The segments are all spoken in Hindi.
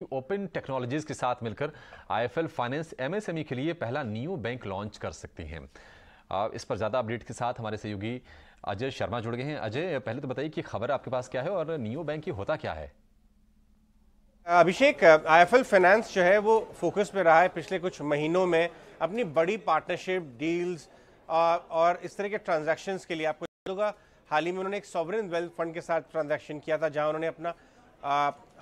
ओपन टेक्नोलॉजीज के साथ मिलकर आईएफएल फाइनेंस एमएसएमई के लिए पहला नियो बैंक लॉन्च कर सकती हैं। इस पर ज़्यादा अपडेट के साथ हमारे सहयोगी अजय शर्मा जुड़ गए हैं। अजय, पहले तो बताइए कि खबर आपके पास क्या है और नियो बैंक ये होता क्या है? अभिषेक, आईएफएल फाइनेंस जो है वो फोकस पे रहा है पिछले कुछ महीनों में अपनी बड़ी पार्टनरशिप डील्स और इस तरह के ट्रांजैक्शंस के लिए। आपको याद होगा हाल ही में उन्होंने एक सॉवरेन वेल्थ फंड के साथ ट्रांजैक्शन किया था जहां उन्होंने अपना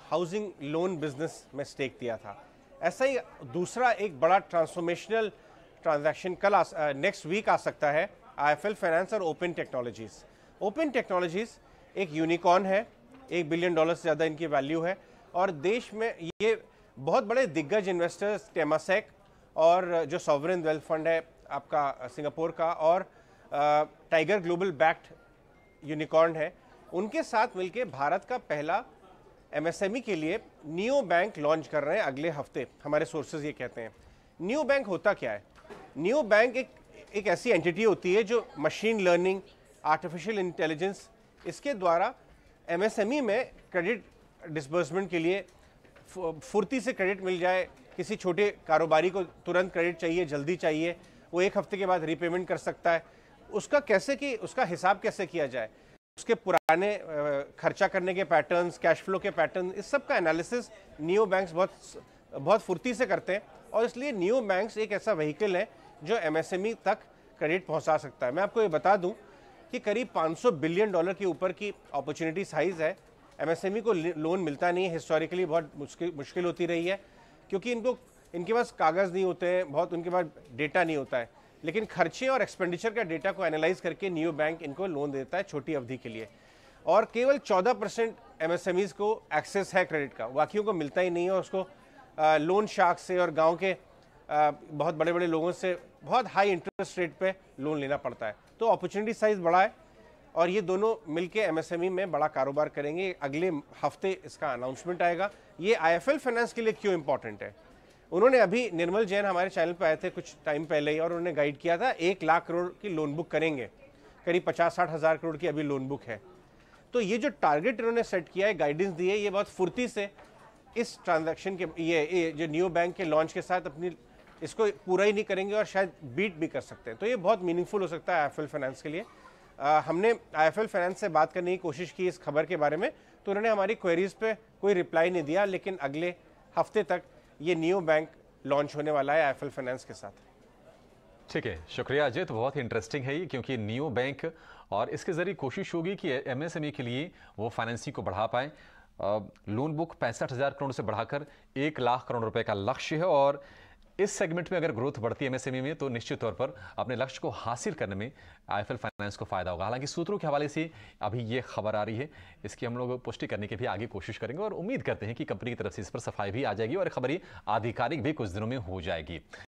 हाउसिंग लोन बिजनेस में स्टेक दिया था। ऐसा ही दूसरा एक बड़ा ट्रांसफॉर्मेशनल ट्रांजैक्शन कल नेक्स्ट वीक आ सकता है आईएफएल फाइनेंस और ओपन टेक्नोलॉजीज। ओपन टेक्नोलॉजीज एक यूनिकॉर्न है, $1 बिलियन से ज़्यादा इनकी वैल्यू है और देश में ये बहुत बड़े दिग्गज इन्वेस्टर्स टेमासेक और जो सॉवरेन वेल्थ फंड है आपका सिंगापुर का और टाइगर ग्लोबल बैक्ड यूनिकॉर्न है, उनके साथ मिलकर भारत का पहला एमएसएमई के लिए नियो बैंक लॉन्च कर रहे हैं अगले हफ्ते। हमारे सोर्सेज ये कहते हैं। नियो बैंक होता क्या है? नियो बैंक एक ऐसी एंटिटी होती है जो मशीन लर्निंग, आर्टिफिशियल इंटेलिजेंस, इसके द्वारा एमएसएमई में क्रेडिट डिसबर्समेंट के लिए फुर्ती से क्रेडिट मिल जाए। किसी छोटे कारोबारी को तुरंत क्रेडिट चाहिए, जल्दी चाहिए, वो एक हफ्ते के बाद रीपेमेंट कर सकता है। उसका हिसाब कैसे किया जाए, उसके पुराने खर्चा करने के पैटर्न्स, कैश फ्लो के पैटर्न, इस सब का एनालिसिस नियो बैंक्स बहुत फुर्ती से करते हैं और इसलिए नियो बैंक्स एक ऐसा व्हीकल है जो एमएसएमई तक क्रेडिट पहुंचा सकता है। मैं आपको ये बता दूं कि करीब $500 बिलियन के ऊपर की अपॉर्चुनिटी साइज है। एमएसएमई को लोन मिलता नहीं है, हिस्टोरिकली बहुत मुश्किल होती रही है क्योंकि इनके पास कागज़ नहीं होते हैं, बहुत उनके पास डेटा नहीं होता है। लेकिन खर्चे और एक्सपेंडिचर का डेटा को एनालाइज करके नियो बैंक इनको लोन देता है छोटी अवधि के लिए और केवल 14% एमएसएमईज को एक्सेस है क्रेडिट का, बाकियों को मिलता ही नहीं है। उसको लोन शार्क से और गांव के बहुत बड़े बड़े लोगों से बहुत हाई इंटरेस्ट रेट पे लोन लेना पड़ता है। तो अपॉर्चुनिटी साइज बड़ा है और ये दोनों मिलके एमएसएमई में बड़ा कारोबार करेंगे। अगले हफ्ते इसका अनाउंसमेंट आएगा। ये आईएफएल फाइनेंस के लिए क्यों इंपॉर्टेंट है? उन्होंने अभी निर्मल जैन हमारे चैनल पर आए थे कुछ टाइम पहले ही और उन्होंने गाइड किया था 1 लाख करोड़ की लोन बुक करेंगे। करीब 50-60 हज़ार करोड़ की अभी लोन बुक है। तो ये जो टारगेट इन्होंने सेट किया है, गाइडेंस दी है, ये बहुत फुर्ती से इस ट्रांजैक्शन के ये जो नियो बैंक के लॉन्च के साथ अपनी इसको पूरा ही नहीं करेंगे और शायद बीट भी कर सकते हैं। तो ये बहुत मीनिंगफुल हो सकता है आईएफएल फाइनेंस के लिए। हमने आईएफएल फाइनेंस से बात करने की कोशिश की इस खबर के बारे में, तो उन्होंने हमारी क्वेरीज पे कोई रिप्लाई नहीं दिया, लेकिन अगले हफ्ते तक ये नियो बैंक लॉन्च होने वाला है आईएफएल फाइनेंस के साथ। ठीक है, शुक्रिया अजय। तो बहुत ही इंटरेस्टिंग है ये, क्योंकि नियो बैंक और इसके जरिए कोशिश होगी कि एमएसएमई के लिए वो फाइनेंसिंग को बढ़ा पाए। लोन बुक 65,000 करोड़ से बढ़ाकर 1 लाख करोड़ रुपए का लक्ष्य है और इस सेगमेंट में अगर ग्रोथ बढ़ती है एमएसएमई में तो निश्चित तौर पर अपने लक्ष्य को हासिल करने में आईएफएल फाइनेंस को फायदा होगा। हालांकि सूत्रों के हवाले से अभी ये खबर आ रही है, इसकी हम लोग पुष्टि करने की भी आगे कोशिश करेंगे और उम्मीद करते हैं कि कंपनी की तरफ से इस पर सफाई भी आ जाएगी और खबर ये आधिकारिक भी कुछ दिनों में हो जाएगी।